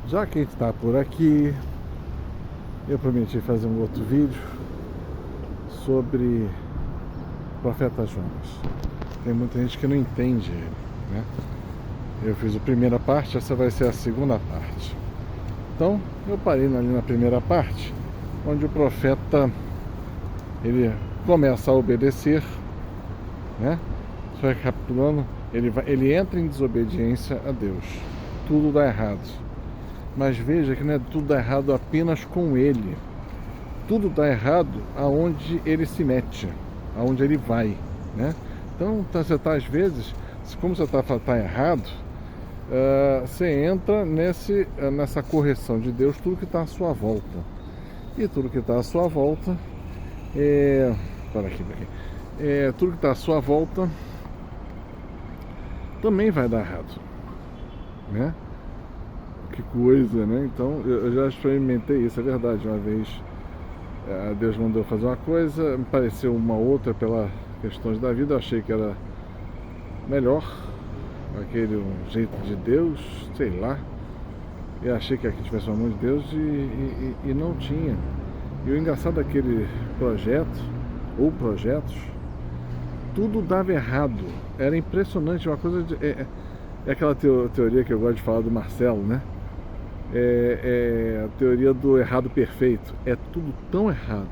Já que a gente está por aqui, eu prometi fazer um outro vídeo sobre o profeta Jonas. Tem muita gente que não entende ele, né? Eu fiz a primeira parte, essa vai ser a segunda parte. Então, eu parei ali na primeira parte, onde o profeta ele começa a obedecer, né? Só recapitulando, ele entra em desobediência a Deus. Tudo dá errado. Mas veja que não é tudo dá errado apenas com ele. Tudo dá errado aonde ele se mete, aonde ele vai, né? Então, você está às vezes, como você está errado, você entra nessa correção de Deus, tudo que está à sua volta. E tudo que está à sua volta tudo que está à sua volta também vai dar errado, né? Que coisa, né? Então, eu já experimentei isso, é verdade. Uma vez Deus mandou eu fazer uma coisa, me pareceu uma outra pela questões da vida, eu achei que era melhor, aquele um jeito de Deus, sei lá. Eu achei que aqui tivesse uma mão de Deus e não tinha. E o engraçado daquele projeto, ou projetos, tudo dava errado. Era impressionante, uma coisa é aquela teoria que eu gosto de falar do Marcelo, né? A teoria do errado perfeito. É tudo tão errado,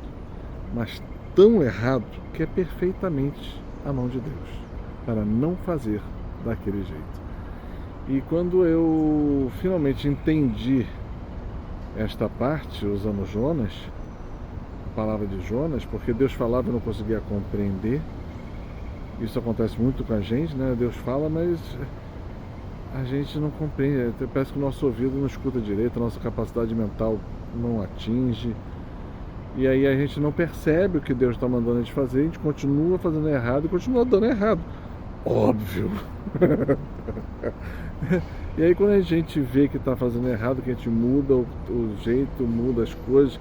mas tão errado, que é perfeitamente a mão de Deus para não fazer daquele jeito. E quando eu finalmente entendi esta parte, usando Jonas, a palavra de Jonas, porque Deus falava e eu não conseguia compreender. Isso acontece muito com a gente, né? Deus fala, mas a gente não compreende, parece que o nosso ouvido não escuta direito, a nossa capacidade mental não atinge, e aí a gente não percebe o que Deus está mandando a gente fazer, a gente continua fazendo errado e continua dando errado, óbvio. E aí quando a gente vê que está fazendo errado, que a gente muda o jeito, muda as coisas,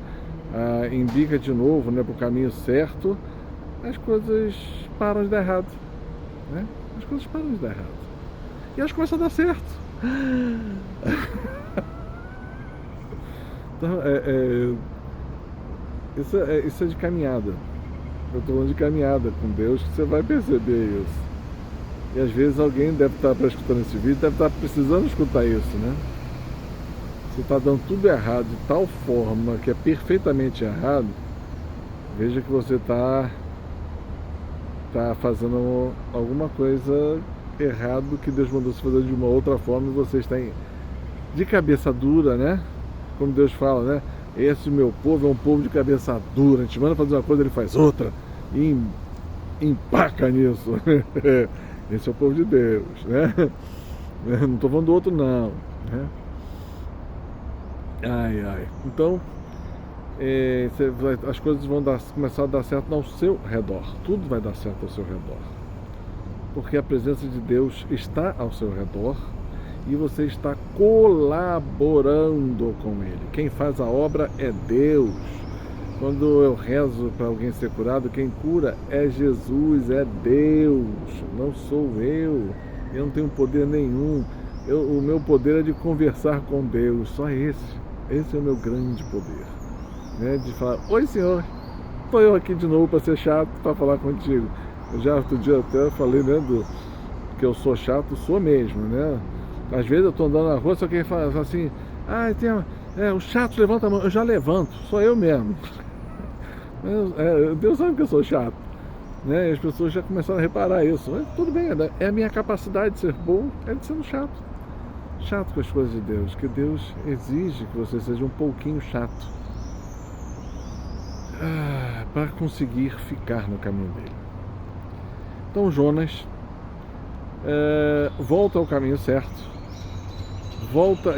embica de novo, né, para o caminho certo, as coisas param de dar errado, né? As coisas param de dar errado. E elas começam a dar certo. Então, isso é de caminhada. Eu estou falando de caminhada com Deus, que você vai perceber isso. E às vezes alguém deve estar escutando esse vídeo, deve estar precisando escutar isso, né? Você está dando tudo errado de tal forma que é perfeitamente errado, veja que você está fazendo alguma coisa errado que Deus mandou se fazer de uma outra forma e você está de cabeça dura, né? Como Deus fala, né? Esse meu povo é um povo de cabeça dura, a gente manda fazer uma coisa, ele faz outra e empaca nisso. Esse é o povo de Deus, né? Não estou falando do outro não, né? Então as coisas vão começar a dar certo ao seu redor, tudo vai dar certo ao seu redor, porque a presença de Deus está ao seu redor e você está colaborando com Ele. Quem faz a obra é Deus. Quando eu rezo para alguém ser curado, quem cura é Jesus, é Deus, não sou eu não tenho poder nenhum. O meu poder é de conversar com Deus, só esse é o meu grande poder, né? De falar, oi Senhor, estou eu aqui de novo para ser chato, para falar contigo. Eu já outro dia até falei, né, que eu sou chato, sou mesmo, né? Às vezes eu estou andando na rua, só que fala assim, o chato levanta a mão, eu já levanto, sou eu mesmo. Deus sabe que eu sou chato, né? E as pessoas já começaram a reparar isso. Mas tudo bem, é a minha capacidade de ser bom, é de ser chato com as coisas de Deus, que Deus exige que você seja um pouquinho chato para conseguir ficar no caminho dele. Então Jonas volta ao caminho certo, volta,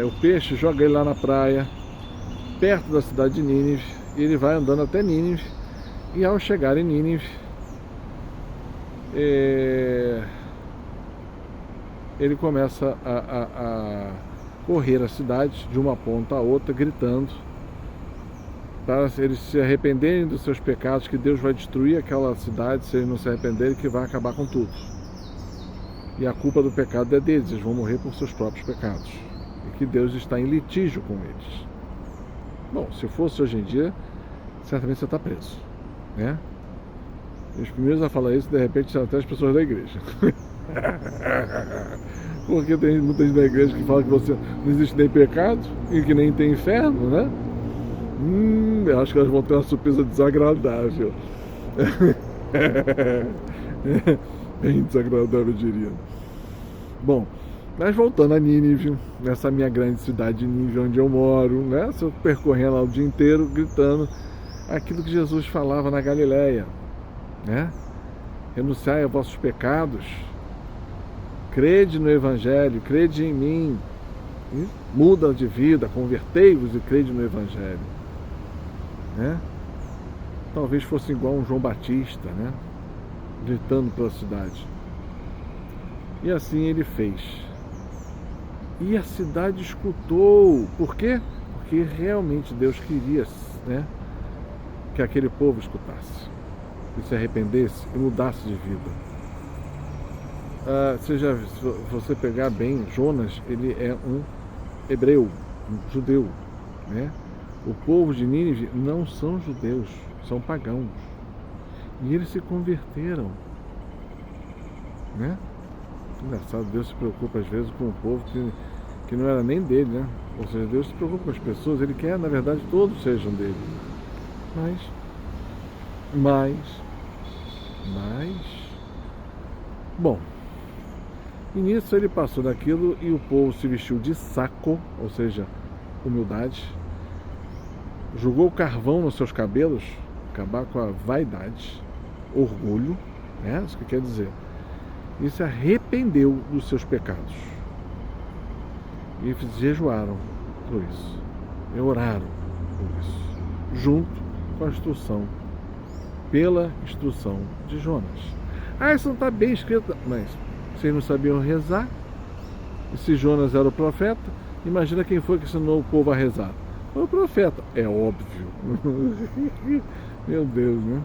o peixe joga ele lá na praia, perto da cidade de Nínive, e ele vai andando até Nínive, e ao chegar em Nínive, ele começa a correr a cidade de uma ponta a outra, gritando, para eles se arrependerem dos seus pecados, que Deus vai destruir aquela cidade se eles não se arrependerem, que vai acabar com tudo. E a culpa do pecado é deles, eles vão morrer por seus próprios pecados. e que Deus está em litígio com eles. Bom, se fosse hoje em dia, certamente você está preso, né? E os primeiros a falar isso, de repente, são até as pessoas da igreja. Porque tem muita gente da igreja que fala que você não existe nem pecado e que nem tem inferno, né? Eu acho que elas vão ter uma surpresa desagradável. Bem desagradável, eu diria. Bom, mas voltando a Nínive, nessa minha grande cidade de Nínive, onde eu moro, né? Eu percorrendo lá o dia inteiro, gritando aquilo que Jesus falava na Galileia, né? Renunciai aos vossos pecados, crede no Evangelho, crede em mim, muda de vida, convertei-vos e crede no Evangelho, né? Talvez fosse igual um João Batista, né? Gritando pela cidade. E assim ele fez. E a cidade escutou. Por quê? Porque realmente Deus queria, né, que aquele povo escutasse, que se arrependesse e mudasse de vida. Se você pegar bem, Jonas, ele é um hebreu, um judeu, né? O povo de Nínive não são judeus, são pagãos. E eles se converteram, né? Engraçado, Deus se preocupa às vezes com o povo que não era nem dele, né? Ou seja, Deus se preocupa com as pessoas, Ele quer, na verdade, todos sejam dele. Bom, e nisso ele passou daquilo e o povo se vestiu de saco, ou seja, humildade, jogou carvão nos seus cabelos, acabar com a vaidade, orgulho, né? Isso que quer dizer. E se arrependeu dos seus pecados. E jejuaram por isso. E oraram por isso. Junto com a instrução, pela instrução de Jonas. Isso não está bem escrito, mas vocês não sabiam rezar. E se Jonas era o profeta, imagina quem foi que ensinou o povo a rezar. Foi o profeta, é óbvio. Meu Deus, né?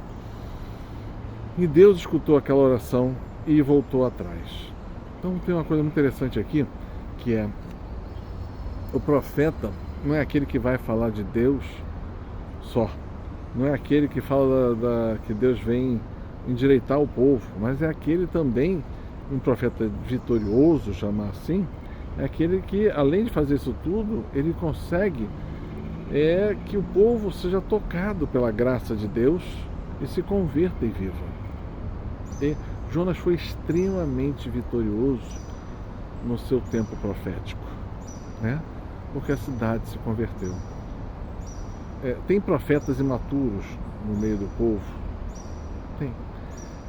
E Deus escutou aquela oração e voltou atrás. Então tem uma coisa muito interessante aqui, que é o profeta não é aquele que vai falar de Deus só, não é aquele que fala que Deus vem endireitar o povo, mas é aquele também, um profeta vitorioso, chamar assim, é aquele que, além de fazer isso tudo, ele consegue que o povo seja tocado pela graça de Deus e se converta e viva. E Jonas foi extremamente vitorioso no seu tempo profético, né? Porque a cidade se converteu. Tem profetas imaturos no meio do povo? Tem.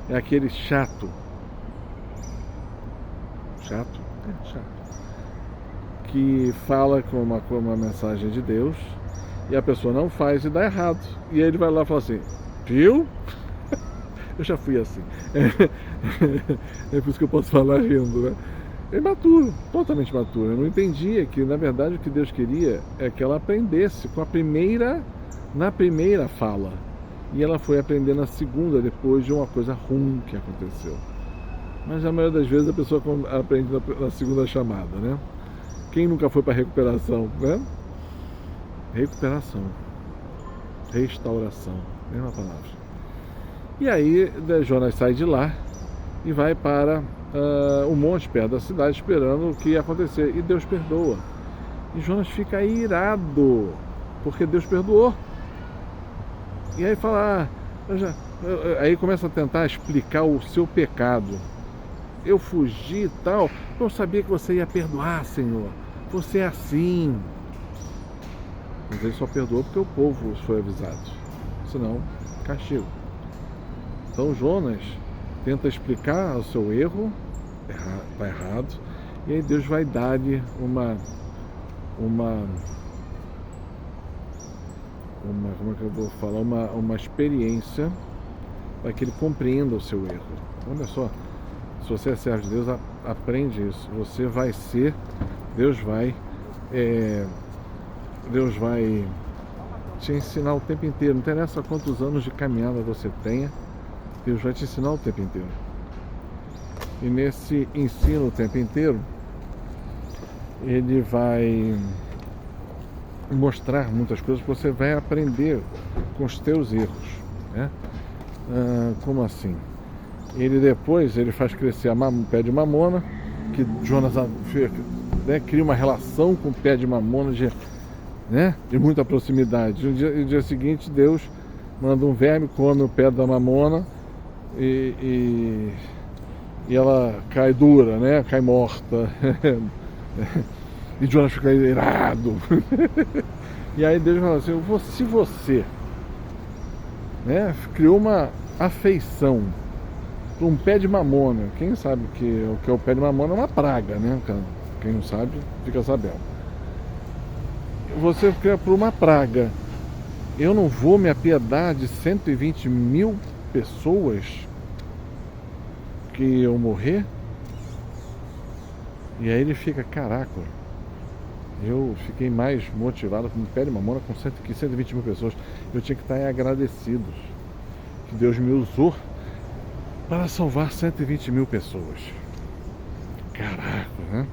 É aquele chato. Chato? Chato. Que fala com uma mensagem de Deus e a pessoa não faz e dá errado. E aí ele vai lá e fala assim, viu? Eu já fui assim. É por isso que eu posso falar rindo, né? É imaturo, totalmente imaturo. Eu não entendia que, na verdade, o que Deus queria é que ela aprendesse na primeira fala. E ela foi aprender na segunda, depois de uma coisa ruim que aconteceu. Mas a maioria das vezes a pessoa aprende na segunda chamada, né? Quem nunca foi para recuperação, né? Recuperação. Restauração. Mesma palavra. E aí Jonas sai de lá e vai para o monte perto da cidade esperando o que ia acontecer. E Deus perdoa. E Jonas fica irado, porque Deus perdoou. E aí fala, aí começa a tentar explicar o seu pecado. Eu fugi e tal, eu sabia que você ia perdoar, Senhor. Você é assim. Mas ele só perdoou porque o povo foi avisado. Senão, castigo. Então Jonas tenta explicar o seu erro, está errado, e aí Deus vai dar-lhe como é que eu vou falar, uma experiência para que ele compreenda o seu erro. Olha só, se você é servo de Deus, aprende isso. Você vai ser, Deus vai te ensinar o tempo inteiro. Não interessa quantos anos de caminhada você tenha, Deus vai te ensinar o tempo inteiro. E nesse ensino o tempo inteiro, ele vai mostrar muitas coisas que você vai aprender com os teus erros, né? Como assim? Ele faz crescer o pé de mamona, que Jonas, né, cria uma relação com o pé de mamona de muita proximidade. No dia seguinte, Deus manda um verme, come o pé da mamona e ela cai dura, né? Cai morta. E Jonas fica irado. E aí Deus fala assim: se você, né, criou uma afeição para um pé de mamona, quem sabe o que é o pé de mamona é uma praga, né? Quem não sabe, fica sabendo. Você cria por uma praga. Eu não vou me apiedar de 120 mil pessoas que eu morrer? E aí ele fica: caraca, eu fiquei mais motivado com um pé de mamona com 120 mil pessoas. Eu tinha que estar agradecido que Deus me usou para salvar 120 mil pessoas. Caraca, né?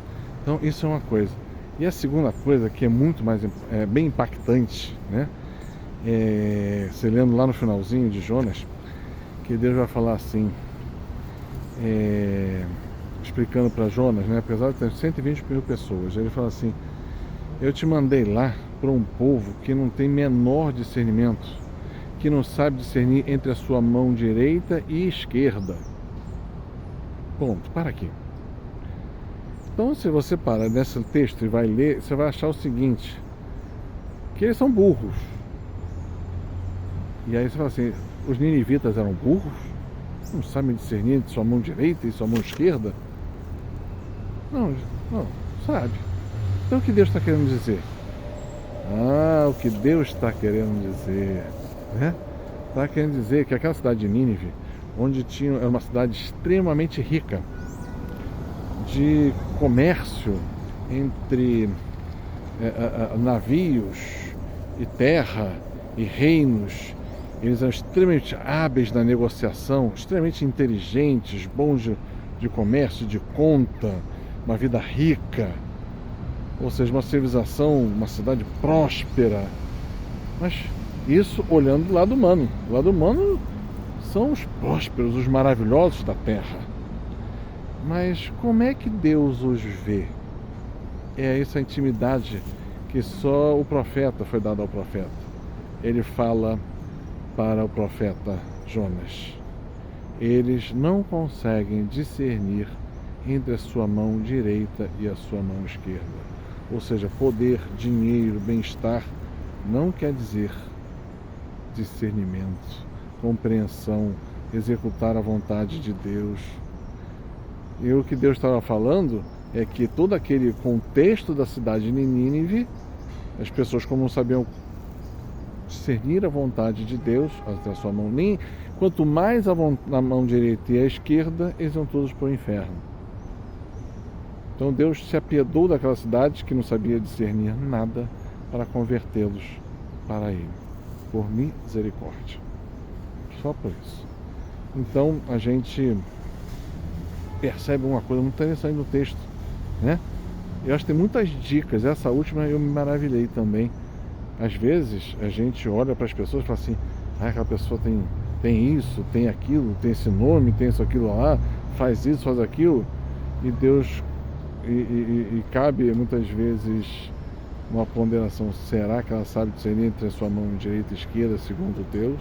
Então isso é uma coisa. E a segunda coisa, que é muito mais, bem impactante, né? Você lendo lá no finalzinho de Jonas, que Deus vai falar assim, explicando para Jonas, né? Apesar de ter 120 mil pessoas, ele fala assim: eu te mandei lá para um povo que não tem menor discernimento, que não sabe discernir entre a sua mão direita e esquerda. Ponto, para aqui. Então, se você parar nesse texto e vai ler, você vai achar o seguinte, que eles são burros. E aí você fala assim: os ninivitas eram burros? Não sabem discernir entre sua mão direita e sua mão esquerda? Não, sabe. Então o que Deus está querendo dizer? O que Deus está querendo dizer, né? Está querendo dizer que aquela cidade de Nínive, onde era uma cidade extremamente rica, de comércio entre navios e terra e reinos, eles eram extremamente hábeis na negociação, extremamente inteligentes, bons de comércio, de conta, uma vida rica, ou seja, uma civilização, uma cidade próspera. Mas isso olhando do lado humano. Do lado humano são os prósperos, os maravilhosos da terra. Mas como é que Deus os vê? É essa intimidade que só o profeta foi dado ao profeta. Ele fala para o profeta Jonas: eles não conseguem discernir entre a sua mão direita e a sua mão esquerda. Ou seja, poder, dinheiro, bem-estar não quer dizer discernimento, compreensão, executar a vontade de Deus. E o que Deus estava falando é que todo aquele contexto da cidade de Nínive, as pessoas, como não sabiam discernir a vontade de Deus, até a sua mão, nem quanto mais na mão direita e a esquerda, eles iam todos para o inferno. Então Deus se apiedou daquela cidade que não sabia discernir nada para convertê-los para Ele, por misericórdia. Só por isso. Então a gente percebe uma coisa muito interessante no texto, né? Eu acho que tem muitas dicas. Essa última eu me maravilhei também. Às vezes a gente olha para as pessoas e fala assim: aquela pessoa tem isso, tem aquilo, tem esse nome, tem isso, aquilo lá, faz isso, faz aquilo. E Deus, e cabe muitas vezes uma ponderação: será que ela sabe discernir entre a sua mão direita e esquerda segundo Deus?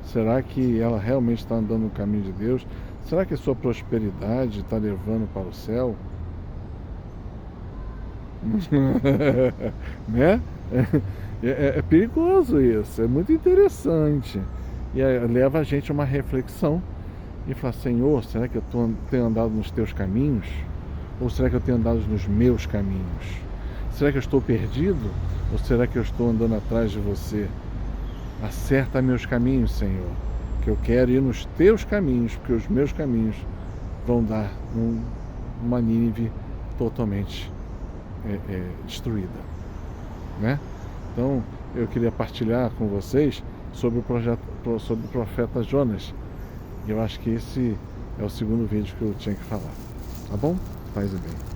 Será que ela realmente está andando no caminho de Deus? Será que a sua prosperidade está levando para o céu? Né? É perigoso isso, é muito interessante. E leva a gente a uma reflexão e fala: Senhor, será que eu tenho andado nos teus caminhos? Ou será que eu tenho andado nos meus caminhos? Será que eu estou perdido? Ou será que eu estou andando atrás de você? Acerta meus caminhos, Senhor, que eu quero ir nos teus caminhos, porque os meus caminhos vão dar uma Nínive totalmente destruída, né? Então eu queria partilhar com vocês sobre o profeta Jonas. E eu acho que esse é o segundo vídeo que eu tinha que falar. Tá bom? Paz e bem.